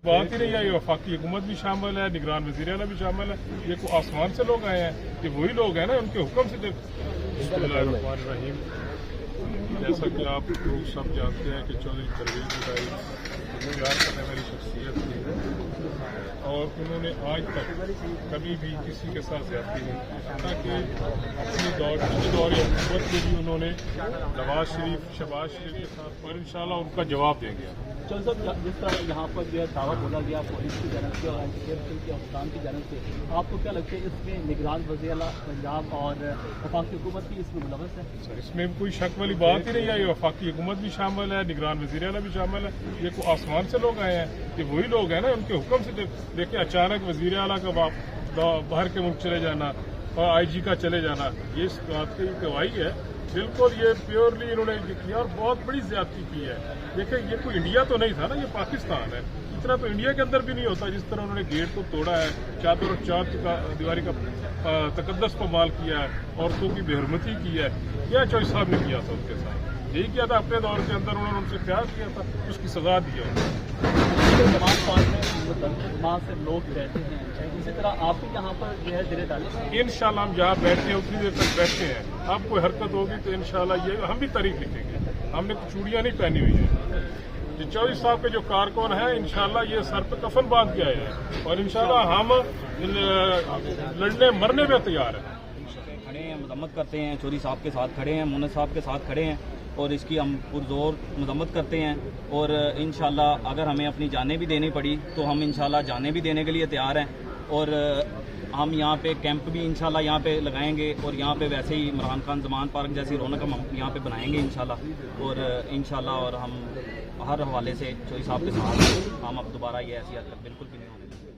बात ही नहीं आई, वफाकी हुकूमत भी शामिल है, निगरान वज़ीर आला भी शामिल है। ये कोई आसमान से लोग आए हैं, ये वही लोग हैं ना, उनके हुक्म से। बिस्मिल्लाहिर्रहमानिर्रहीम। जैसा कि आप लोग सब जानते हैं कि चौधरी परवेज़ इलाही प्यार करने वाली शख्सियत थी और उन्होंने आज तक कभी भी किसी के साथ ज्यादती नहीं की, ताकि अपनी दौर या हुकूमत में भी उन्होंने नवाज शरीफ, शहबाज शरीफ के साथ, और इंशाल्लाह उनका जवाब देंगे। चलो साहब, जिस तरह यहाँ पर जो है दावा बोला गया पुलिस की जानब से और एंटी करप्शन के अफसरान की जानब से, आपको क्या लगता है इसमें निगरान वज़ीर आला पंजाब और वफाकी हुकूमत भी इसमें मुलव्वस है? सर, इसमें कोई शक वाली बात ही नहीं आई, वफाकी हुकूमत भी शामिल है, निगरान वज़ीर आला भी शामिल है। ये कोई आसमान से लोग आए हैं, ये वही लोग हैं ना, उनके हुक्म से। देखिए, अचानक वज़ीर आला का बाहर के मुल्क चले जाना और IG का चले जाना, ये इस बात की गवाही है। बिल्कुल ये प्योरली इन्होंने ये किया और बहुत बड़ी ज्यादती की है। देखिए, ये कोई इंडिया तो नहीं था ना, ये पाकिस्तान है। इतना तो इंडिया के अंदर भी नहीं होता जिस तरह उन्होंने गेट को तोड़ा है, चादर और चार दीवारी का तकद्दस को माल किया है, औरतों की बेहरमती की है। क्या चॉइस साहब ने किया था उनके साथ? यही किया था, अपने दौर के अंदर उन्होंने उनसे प्यार किया था, उसकी सजा दी है। जमात पार्क में माँ से लोग रहते हैं, इसी तरह आप भी यहाँ पर जो है दिले डालें। इंशाल्लाह हम जहाँ बैठे हैं उतनी देर तक बैठे हैं। अब कोई हरकत होगी तो इंशाल्लाह ये हम भी तारीख लिखेंगे। हमने तो चूड़ियाँ नहीं पहनी हुई है। ये चौधरी साहब के जो कारकुन हैं, इंशाल्लाह ये सर पे कफन बांध के आए हैं और इंशाल्लाह हम लड़ने मरने में तैयार हैं। खड़े हैं, मजम्मत करते हैं, चौधरी साहब के साथ खड़े हैं, मुन्नत साहब के साथ खड़े हैं और इसकी हम पुरजोर मजम्मत करते हैं। और इंशाल्लाह अगर हमें अपनी जानें भी देनी पड़ी तो हम इंशाल्लाह जानें भी देने के लिए तैयार हैं। और हम यहाँ पे कैंप भी इंशाल्लाह यहाँ पे लगाएंगे और यहाँ पे वैसे ही इमरान खान ज़मान पार्क जैसी रौनक हम यहाँ पे बनाएंगे इंशाल्लाह। और इंशाल्लाह और हम हर हवाले से चौधरी साहब के साथ हम अब दोबारा ये ऐसी हरकत बिल्कुल भी नहीं होने देंगे।